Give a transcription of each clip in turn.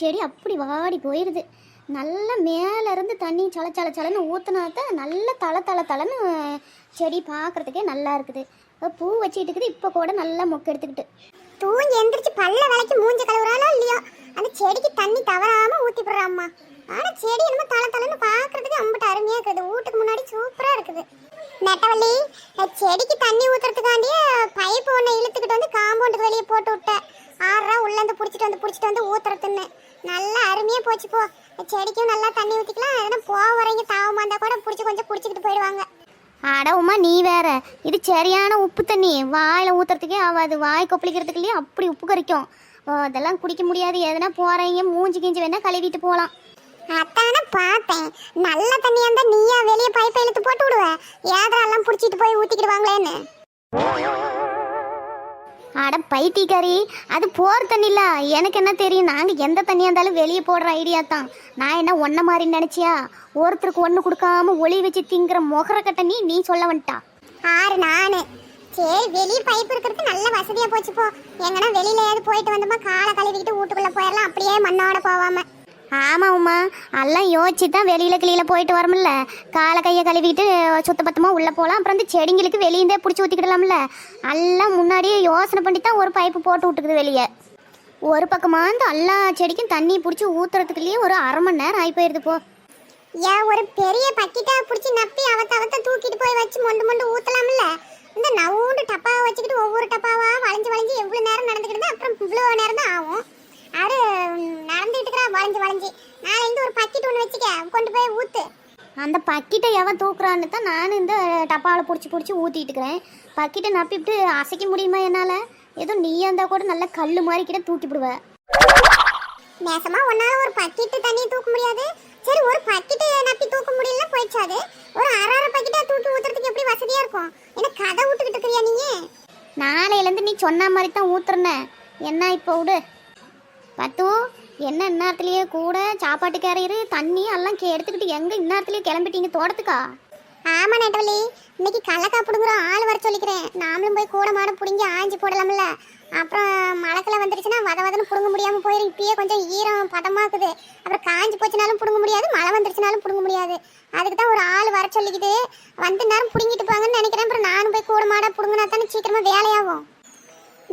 செடி அப்படி வாடி போயிடுது. நல்லா மேலேருந்து தண்ணி சலன்னு ஊற்றுனாத்தான் நல்லா தலை செடி பார்க்குறதுக்கே நல்லா இருக்குது. பூ வச்சுட்டு இருக்குது. இப்போ கூட நல்லா மொக்கு எடுத்துக்கிட்டு தூங்கி எந்திரிச்சு பல்ல விலைக்கு மூஞ்சி கழுவுறாளோ இல்லையோ அந்த செடிக்கு தண்ணி தவறாம ஊற்றி போடுறாம்மா. ஆனால் செடி என்னமோ தலைன்னு பார்க்குறதுக்கு அம்பிட்டு அருமையாக இருக்குது. வீட்டுக்கு முன்னாடி சூப்பராக இருக்குது. நெட்டவள்ளி, செடிக்கு தண்ணி ஊற்றுறதுக்காண்டியே பைப்பு ஒன்று இழுத்துக்கிட்டு வந்து காம்பவுண்டுக்கு வெளியே போட்டு விட்டேன். 6 ரூபா உள்ளேருந்து பிடிச்சிட்டு வந்து ஊற்றுறதுன்னு நல்லா அருமையாக போச்சு. போ, செடிக்கும் நல்லா தண்ணி ஊற்றிக்கலாம். எதனா போகிறவங்க தாவமாக இருந்தால் கூட பிடிச்சி கொஞ்சம் குடிச்சிக்கிட்டு போயிடுவாங்க. அடவுமா நீ வேற, இது சரியான உப்பு தண்ணி. வாயில் ஊற்றுறதுக்கே ஆகாது. வாய் கொப்பளிக்கிறதுக்குள்ளேயே அப்படி உப்பு கறிக்கும். அதெல்லாம் குடிக்க முடியாது. எதனா போகிறவங்க மூஞ்சி கிஞ்சி வேணால் கழுவிட்டு போகலாம். அத்தானே பார்த்தேன். நல்ல தண்ணியாக இருந்தால் நீயா வெளியே பைப்பை இழுத்து போட்டு விடுவேன். ஏதெல்லாம் பிடிச்சிட்டு போய் ஊற்றிக்கிடுவாங்களேன்னு. அட பைத்தியக்காரி, அது போகிற தண்ணி இல்லை. எனக்கு என்ன தெரியும்? நாங்கள் எந்த தண்ணியாக இருந்தாலும் வெளியே போடுற ஐடியா தான். நான் என்ன ஒன்றை மாதிரி நினச்சியா? ஒருத்தருக்கு ஒன்று கொடுக்காம ஒளி வச்சு திங்குற முகரக்க தண்ணி நீ சொல்ல வந்துட்டா. நான் சரி, வெளியே பைப் இருக்கிறது நல்ல வசதியாக போச்சு. போ, எங்கன்னா வெளியில ஏதாவது போயிட்டு வந்தோமா காலை கழுவிக்கிட்டு வீட்டுக்குள்ளே போயிடலாம். அப்படியே மண்ணோட போவாம. ஆமாம் உமா, எல்லாம் யோசிச்சு தான் வெளியில் போயிட்டு வரோம்ல. காலை கையை கழுவிட்டு சுத்தபத்தமாக உள்ளே போகலாம். அப்புறம் அந்த செடிங்களுக்கு வெளியே பிடிச்சி ஊற்றிக்கிடலாம்ல. எல்லாம் முன்னாடியே யோசனை பண்ணி தான் ஒரு பைப்பு போட்டு விட்டுக்குது வெளியே. ஒரு பக்கமாக இந்த எல்லா செடிக்கும் தண்ணி பிடிச்சி ஊற்றுறதுக்குள்ளேயே ஒரு 1/2 மணி நேரம் ஆகி போயிடுது. போ, ஏன் ஒரு பெரிய பக்கிட்டா பிடிச்சி நப்பி அவத்த தூக்கிட்டு போய் வச்சு மொண்டு ஊற்றலாம்ல. இந்த நவுண்டு டப்பாவை வச்சுக்கிட்டு ஒவ்வொரு டப்பாவா வளைஞ்சு எவ்வளோ நேரம் நடந்துக்கிட்டு அப்புறம் இவ்வளோ நேரம் தான் ஆகும். அது நடந்துகிட்டு இருக்கிறா வளைஞ்சு. நாளைந்து ஒரு பக்கிட்டு ஒன்று வச்சுக்க, கொண்டு போய் ஊற்று. அந்த பக்கிட்ட எவன் தூக்குறான்னு தான் நான் இந்த டப்பாவில் பிடிச்சி ஊற்றிட்டு இருக்கிறேன். பக்கிட்ட நப்பிட்டு அசைக்க முடியுமா என்னால்? ஏதோ நீயா இருந்தால் கூட நல்ல கல் மாதிரி கிட்ட தூக்கிவிடுவேன். நேசமா ஒன்னால ஒரு பக்கிட்டு தண்ணியை தூக்க முடியாது. சரி, ஒரு பக்கிட்டு நப்பி தூக்க முடியல போயிடுச்சாது. ஒரு 1/2 பக்கிட்டா தூக்கி ஊற்றுறதுக்கு எப்படி வசதியாக இருக்கும்? என்ன கதை விட்டுக்கிட்டு இருக்கிறியா நீ? நாளையிலேருந்து நீ சொன்ன மாதிரி தான் ஊற்றுறேன். என்ன இப்போ விடு. பத்து என்ன இந்நேரத்துலேயே கூட சாப்பாட்டு கேரியரு தண்ணி எல்லாம் எடுத்துக்கிட்டு எங்கே இந்நேரத்துலேயே கிளம்பிட்டீங்க தோட்டத்துக்கா? ஆமா நெட்டவள்ளி, இன்னைக்கு கடலக்கா பிடுங்குறோம். ஆள் வர சொல்லிக்கிறேன். நாமளும் போய் கூட மாட பிடுங்கி ஆஞ்சி போடலாம்ல. அப்புறம் மழைக்கில் வந்துருச்சுன்னா வதன்னு பிடுங்க முடியாமல் போயிடும். இப்பயே கொஞ்சம் ஈரம் பதமாக்குது. அப்புறம் காஞ்சி போச்சுனாலும் பிடுங்க முடியாது, மழை வந்துருச்சுனாலும் பிடுங்க முடியாது. அதுக்கு தான் ஒரு ஆள் வர சொல்லிக்கிட்டு வந்து நேரம் பிடுங்கிட்டு போங்கன்னு நினைக்கிறேன். அப்புறம் நானும் போய் கூட மாட பிடுங்கினா தானே சீக்கிரமாக வேலையாகும்.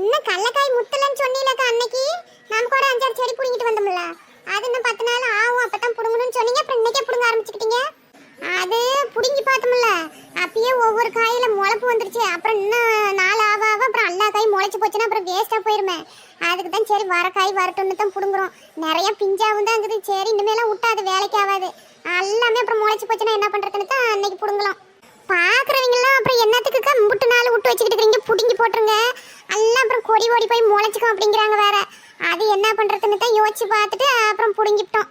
இன்னும் கடலக்காய் முத்தலன்னு சொன்னீங்கக்கா அன்னைக்கு. நம்ம கூட 5-6 செடி பிடுங்கிட்டு வந்தோம்ல. அது இன்னும் 10 நாள் ஆகும். அப்போ தான் பிடுங்கணும்னு சொன்னீங்க. அப்புறம் இன்னைக்கே பிடுங்க ஆரம்பிச்சுக்கிட்டீங்க. அது பிடுங்கி பார்த்தோம்ல, அப்பயே ஒவ்வொரு காயில முளைப்பு வந்துருச்சு. அப்புறம் இன்னும் 4 ஆவ அப்புறம் எல்லா காயும் முளைச்சி போச்சுன்னா அப்புறம் வேஸ்ட்டாக போயிருமே. அதுக்கு தான் சரி வர காய் வரட்டும்னு தான் பிடுங்குறோம். நிறைய பிஞ்சாவும் தான் இருக்குது. சரி, இனிமேலாம் விட்டா அது வேலைக்கு ஆகாது. எல்லாமே அப்புறம் முளைச்சி போச்சுன்னா என்ன பண்ணுறதுன்னு தான் அன்னைக்கு பிடுங்கலாம். பார்க்குறவங்களாம் அப்புறம் என்னத்துக்குக்கா முட்டு நாள் விட்டு வச்சுக்கிட்டு இருக்கிறீங்க, பிடுங்கி போட்டுருங்க. எல்லாம் அப்புறம் கொடி ஓடி போய் முளைச்சிக்கும் அப்படிங்கிறாங்க வேற. அது என்ன பண்ணுறதுன்னு தான் யோசிச்சு பார்த்துட்டு அப்புறம் பிடுங்கிட்டோம்.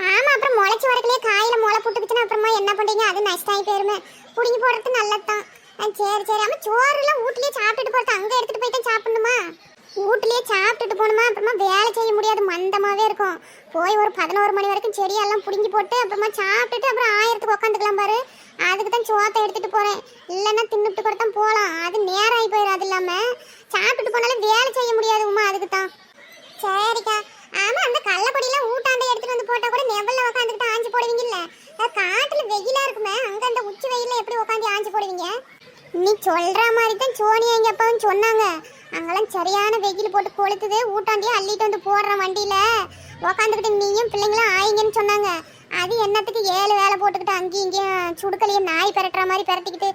ஆமாம், அப்புறம் முளைச்சி வரக்குள்ளே காயில் முளை போட்டுக்குச்சுன்னா அப்புறமா என்ன பண்ணுறீங்க? அது நஷ்டாகி போயிருமே. பிடுங்கி போடுறது நல்லது தான். சரி. ஆமாம், சோறுலாம் வீட்லேயே சாப்பிட்டுட்டு போகிறது. அங்கே எடுத்துகிட்டு போயிட்டு சாப்பிடணுமா? வீட்லேயே சாப்பிட்டுட்டு போகணுமா? அப்புறமா வேலை செய்ய முடியாது, மந்தமாகவே இருக்கும். போய் ஒரு 11 மணி வரைக்கும் செடியெல்லாம் பிடுங்கி போட்டு அப்புறமா சாப்பிட்டுட்டு அப்புறம் 1000க்கு உட்காந்துக்கலாம் பாரு. அதுக்கு தான் சோத்தை எடுத்துகிட்டு போகிறேன். இல்லைன்னா தின்னுட்டு கூட தான் போகலாம். அது நேரம் ஆகி போயிடும். அது இல்லாமல் சாப்பிட்டுட்டு போனாலும் வேலை செய்ய முடியாது உமா. அதுக்கு தான். சரிக்கா. ஆமாம், அந்த கள்ளப்பொடியெல்லாம் ஊட்டாண்டை எடுத்துகிட்டு வந்து போட்டால் கூட நெவலில் உட்காந்துக்கிட்டு ஆஞ்சி போடுவீங்கல்ல. காட்டில் வெயிலாக இருக்குமே, அங்கே அந்த உச்சி வெயிலில் எப்படி உட்காந்து ஆஞ்சி போடுவீங்க? நீ சொல்கிற மாதிரி தான் சோனியா எங்கள் அப்பாவும் சொன்னாங்க. அங்கெல்லாம் சரியான வெயில் போட்டு கொளுத்துது. ஊட்டாண்டியே அள்ளிட்டு வந்து போடுற வண்டியில் உக்காந்துக்கிட்டு நீயும் பிள்ளைங்களும் ஆயிங்கன்னு சொன்னாங்க. அது என்னத்துக்கு 7 வேலை போட்டுக்கிட்டு அங்கேயும் இங்கேயும் சுடுக்கலையே நாய் பெரட்டுற மாதிரி பெரட்டிக்கிட்டு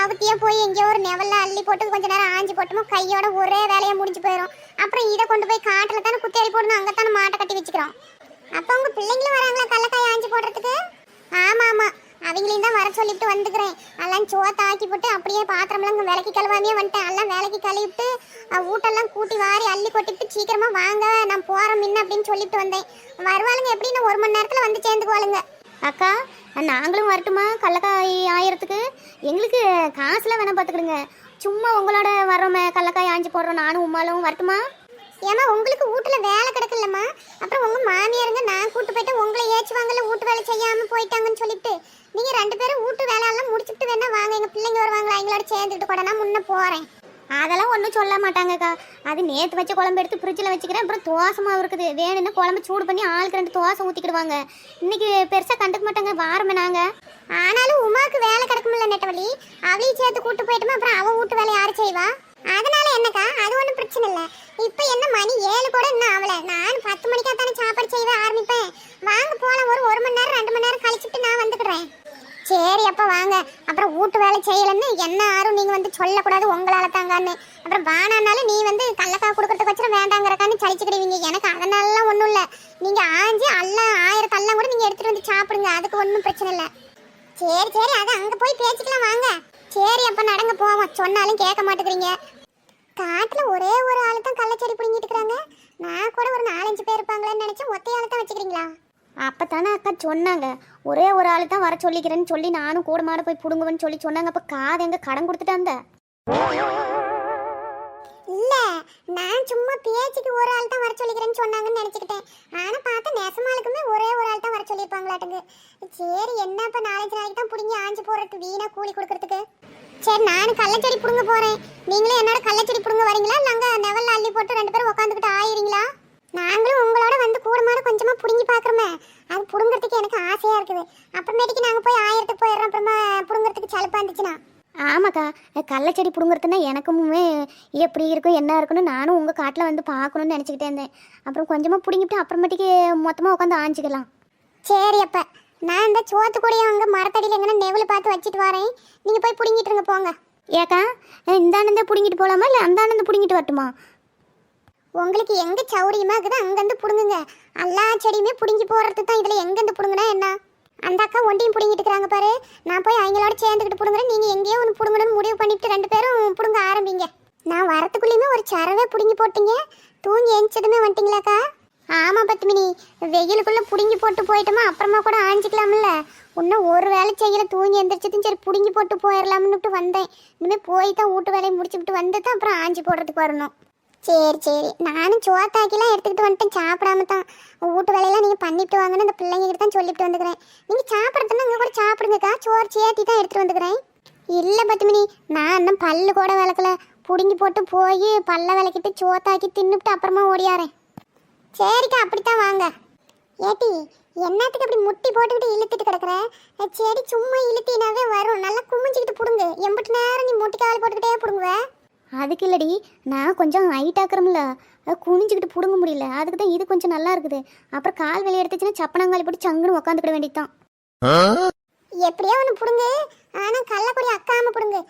அவத்தியே போய் எங்கேயோ ஒரு நெவலில் அள்ளி போட்டு கொஞ்ச நேரம் ஆஞ்சி போட்டோமோ கையோட ஒரே வேலையாக முடிஞ்சு போயிடும். அப்புறம் இதை கொண்டு போய் காட்டில் தானே குத்தேறி போடணும். அங்கே தானே மாட்டை கட்டி வச்சுக்கிறோம். அப்போ உங்கள் பிள்ளைங்களும் வராங்களா கடலக்காய் ஆஞ்சி போடுறதுக்கு? ஆமாம், அவங்களையும் தான் வர சொல்லிவிட்டு வந்துக்கிறேன். எல்லாம் சோத்தை ஆக்கி போட்டு அப்படியே பாத்திரம்லாம் விலைக்கு கழுவாமையே வந்துட்டேன். எல்லாம் வேலைக்கு கழுவிட்டு ஊட்டெல்லாம் கூட்டி வாரி அள்ளி கொட்டிட்டு சீக்கிரமாக வாங்க நான் போகிறோம் முன்ன அப்படின்னு சொல்லிட்டு வந்தேன். வருவாளுங்க எப்படின்னு 1 மணி நேரத்தில் வந்து சேர்ந்துக்குவாளுங்க. அக்கா, நாங்களும் வரட்டுமா கடலக்காய் ஆயிரத்துக்கு? எங்களுக்கு காசுலாம் வேணாம் பார்த்துக்கிடுங்க. சும்மா உங்களோட வர்றோமே கடலக்காய் ஆஞ்சி போடுறோம். நானும் உமாலும் வரட்டுமா? ஏமா, உங்களுக்கு வீட்டில் வேலை கிடக்குல்லம்மா. அப்புறம் உங்கள் மாமியாருங்க நான் கூட்டு போயிட்டு உங்களை ஏச்சுவாங்கல்ல வீட்டு வேலை செய்யாமல் போயிட்டாங்கன்னு சொல்லிட்டு. நீங்கள் 2 பேரும் வீட்டு வேலையெல்லாம் முடிச்சுட்டு வேணா வாங்க. எங்கள் பிள்ளைங்க வருவாங்களா, எங்களோட சேர்ந்துக்கிட்டு கூட நான் முன்னே போகிறேன். அதெல்லாம் ஒன்றும் சொல்ல மாட்டாங்கக்கா. அது நேற்று வச்ச குழம்பு எடுத்து ஃப்ரிட்ஜில் வச்சுக்கிறேன். அப்புறம் தோசை மாவு இருக்குது, வேணும்னா குழம்பு சூடு பண்ணி ஆளுக்கு 2 தோசை ஊற்றிக்கிடுவாங்க. இன்னைக்கு பெருசாக கண்டுக்க மாட்டாங்க, வாரமே நாங்கள். ஆனாலும் உமாக்கு வேலை கிடக்குமில்ல நெட்டவழி, அவளையும் சேர்த்து கூட்டு போயிட்டோமா அப்புறம் அவ வீட்டு வேலை யாரு செய்வா? அதனால என்னக்கா, அது ஒன்றும் பிரச்சனை இல்லை. இப்போ என்ன மணி 7 கூட இன்னும் ஆகல. நான் 10 மணிக்கா தானே சாப்பாடு செய்ய ஆரம்பிப்பேன். வாங்க போலாம், ஒரு 1 மணி நேரம் 2 மணி நேரம் கழிச்சுட்டு நான் வந்துக்கிறேன். சரி அப்ப வாங்க. அப்புறம் வீட்டு வேலை செய்யலன்னு என்ன யாரும் நீங்க வந்து சொல்லக்கூடாது உங்களால தாங்கன்னு. அப்புறம் வானானாலும் நீ வந்து கடலக்காய் கொடுக்கறதுக்கு வச்சுரும் வேண்டாங்கிறக்கான்னு சலிச்சுக்கிடுவீங்க. எனக்கு அதனாலலாம் ஒன்றும் இல்லை. நீங்க ஆஞ்சி எல்லாம் 1000 கல்லாம் கூட நீங்க எடுத்துட்டு வந்து சாப்பிடுங்க, அதுக்கு ஒன்றும் பிரச்சனை இல்லை. சரி சரி, அது அங்க போய் பேசிக்கலாம் வாங்க. சரி அப்ப நடங்க போவோம், சொன்னாலும் கேட்க மாட்டேங்கிறீங்க. காட்டுல ஒரே ஒரு ஆளு தான் கள்ளச்செடி பிடிங்கிட்டு இருக்காங்க. நான் கூட ஒரு 4-5 பேர் இருப்பாங்களேன்னு நினைச்சு ஒத்தையால தான் வச்சுக்கிறீங்களா? அப்போ தானே அக்கா சொன்னாங்க, ஒரே ஒரு ஆள் தான் வர சொல்லிக்கிறேன்னு சொல்லி நானும் கூட மாட போய் பிடுங்குவேன்னு சொல்லி சொன்னாங்க. அப்போ காது எங்க கடன் கொடுத்துட்டாந்த? இல்ல, நான் சும்மா பேச்சுக்கு ஒரு ஆள் தான் வர சொல்லிக்கிறேன்னு சொன்னாங்கன்னு நினைச்சுக்கிட்டேன். ஆனா பார்த்தா நெசமாலுக்குமே ஒரே ஒரு ஆள் தான் வர சொல்லியிருப்பாங்களாட்டுங்க. சரி என்ன இப்ப 4-5 நாளைக்கு தான் பிடிங்கி ஆஞ்சு போடுறதுக்கு வீணா கூலி கொடுக்கறதுக்கு. சரி நானும் கள்ளச்செடி பிடுங்க போறேன். நீங்களும் என்னோட கள்ளச்செடி பிடுங்க வரீங்களா? நாங்க நெவல்ல அள்ளி போட்டு 2 பேரும் உட்காந்துக்கிட்டு ஆயிரீங்களா? நாங்களும் உங்களோட வந்து கூடமாட கொஞ்சமா புடுங்கி பாக்குறோமே, அது புடுங்கிறதுக்கு எனக்கு ஆசையா இருக்குது. அப்புறமேட்டுக்கு நாங்க போய் 1000த்துக்கு போயிடுறோம், அப்புறமா புடுங்கிறதுக்கு சலுப்பா இருந்துச்சுன்னா. ஆமாக்கா, கள்ளச்செடி பிடுங்குறதுன்னா எனக்குமே எப்படி இருக்கும் என்ன இருக்குன்னு நானும் உங்கள் காட்டில் வந்து பார்க்கணுன்னு நினச்சிக்கிட்டே இருந்தேன். அப்புறம் கொஞ்சமாக பிடுங்கிட்டு அப்புறமேட்டுக்கு மொத்தமாக உட்காந்து ஆஞ்சிக்கலாம். சரி அப்ப நான் இந்த சோத்து கூடையும் அங்கே மரத்தடியில் எங்கன்னா நெவல் பார்த்து வச்சுட்டு வரேன், நீங்கள் போய் பிடுங்கிட்டுருங்க போங்க. ஏக்கா, இந்த ஆனந்தே பிடுங்கிட்டு போகலாமா இல்லை அந்த ஆனந்தம் பிடுங்கிட்டு வரட்டுமா? உங்களுக்கு எங்கே சௌரியமாக இருக்குது அங்கேருந்து பிடுங்குங்க. எல்லா செடியுமே பிடுங்கி போடுறது தான். இதில் எங்கேருந்து பிடுங்குனா என்ன? அந்த அக்கா ஒண்டியும் பிடுங்கிட்டு இருக்கிறாங்க பாரு. நான் போய் அவங்களோட சேர்ந்துக்கிட்டு பிடுங்குறேன், நீங்கள் எங்கேயோ ஒன்று பிடுங்கணும்னு முடிவு பண்ணிட்டு 2 பேரும் பிடுங்க ஆரம்பிங்க. நான் வரத்துக்குள்ளேயுமே ஒரு சரவே பிடுங்கி போட்டீங்க, தூங்கி எந்திச்சதுமே வந்துட்டீங்களாக்கா? ஆமாம் பத்மினி, வெயிலுக்குள்ளே பிடுங்கி போட்டு போயிட்டோமா அப்புறமா கூட ஆஞ்சிக்கலாம்ல. இன்னும் ஒரு வேலை செய்யல, தூங்கி எந்திரிச்சதும் சரி பிடுங்கி போட்டு போயிடலாம்னுட்டு வந்தேன். இனிமேல் போய் தான் வீட்டு வேலையை முடிச்சுட்டு வந்து தான் அப்புறம் ஆஞ்சி போடுறதுக்கு வரணும். சரி சரி, நானும் சோத்தாக்கிலாம் எடுத்துக்கிட்டு வந்துட்டேன், சாப்பிடாம தான். வீட்டு வேலையெல்லாம் நீங்கள் பண்ணிட்டு வாங்கன்னு அந்த பிள்ளைங்கிட்ட தான் சொல்லிட்டு வந்துக்கிறேன். நீங்கள் சாப்பிட்றதுன்னா அங்கே கூட சாப்பிடுங்கக்கா, சோறு சேர்த்தி தான் எடுத்துகிட்டு வந்துக்கிறேன். இல்லை பத்மினி, நான் இன்னும் பல்லு கூட விளக்கல. பிடுங்கி போட்டு போய் பல்ல விளக்கிட்டு சோத்தாக்கி தின்னுட்டு அப்புறமா ஓடியாரேன். சரிக்கா, அப்படித்தான் வாங்க. ஏட்டி என்னத்துக்கு அப்படி முட்டி போட்டுக்கிட்டு இழுத்துட்டு கிடக்குற? செடி சும்மா இழுத்தினாவே வரும், நல்லா குமிஞ்சிக்கிட்டு பிடுங்கு. எம்பிட்டு நேரம் நீ முட்டிக்கால் போட்டுக்கிட்டே பிடுங்குவ? அதுக்கு இல்லடி, நான் கொஞ்சம் ஹைட்டாக்குறோம்ல, குனிஞ்சிக்கிட்டு பிடுங்க முடியல. அதுக்கு தான் இது கொஞ்சம் நல்லா இருக்குது. அப்புறம் கால் வெளியே எடுத்துச்சுன்னா சப்பனங்காலி போட்டு சங்குன்னு உட்காந்துக்கிட வேண்டியதுதான். எப்படியோ ஒன்று பிடுங்கு, ஆனால் கள்ளக்குடி அக்காம பிடுங்கு.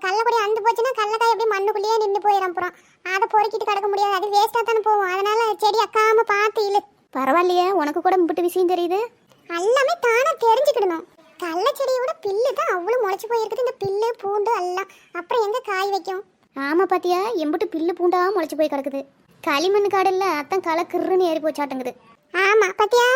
கள்ளக்குடி அந்து போச்சுன்னா கள்ளக்காய் எப்படி மண்ணுக்குள்ளேயே நின்று போயிடும். அப்புறம் அதை பொறுக்கிட்டு கிடக்க முடியாது, அது வேஸ்ட்டாக தானே போகும். அதனால செடி அக்காம பார்த்து இழு. பரவாயில்லையே, உனக்கு கூட முட்டு விஷயம் தெரியுது. எல்லாமே தானே தெரிஞ்சுக்கிடணும். கள்ள செடியை விட பில்லு தான் அவ்வளோ முளைச்சி போயிருக்குது. இந்த பில்லு பூண்டு எல்லாம் அப்புறம் எங்கே காய் வைக்கும்? ஆமாம் பாத்தியா, எம்பிட்டு பில்லு பூண்டா முளைச்சி போய் கிடக்குது. களிமண் காடு இல்லை, அதான் களை கிருன்னு ஏறி போச்சாட்டுங்குது. ஆமாம் பாத்தியா,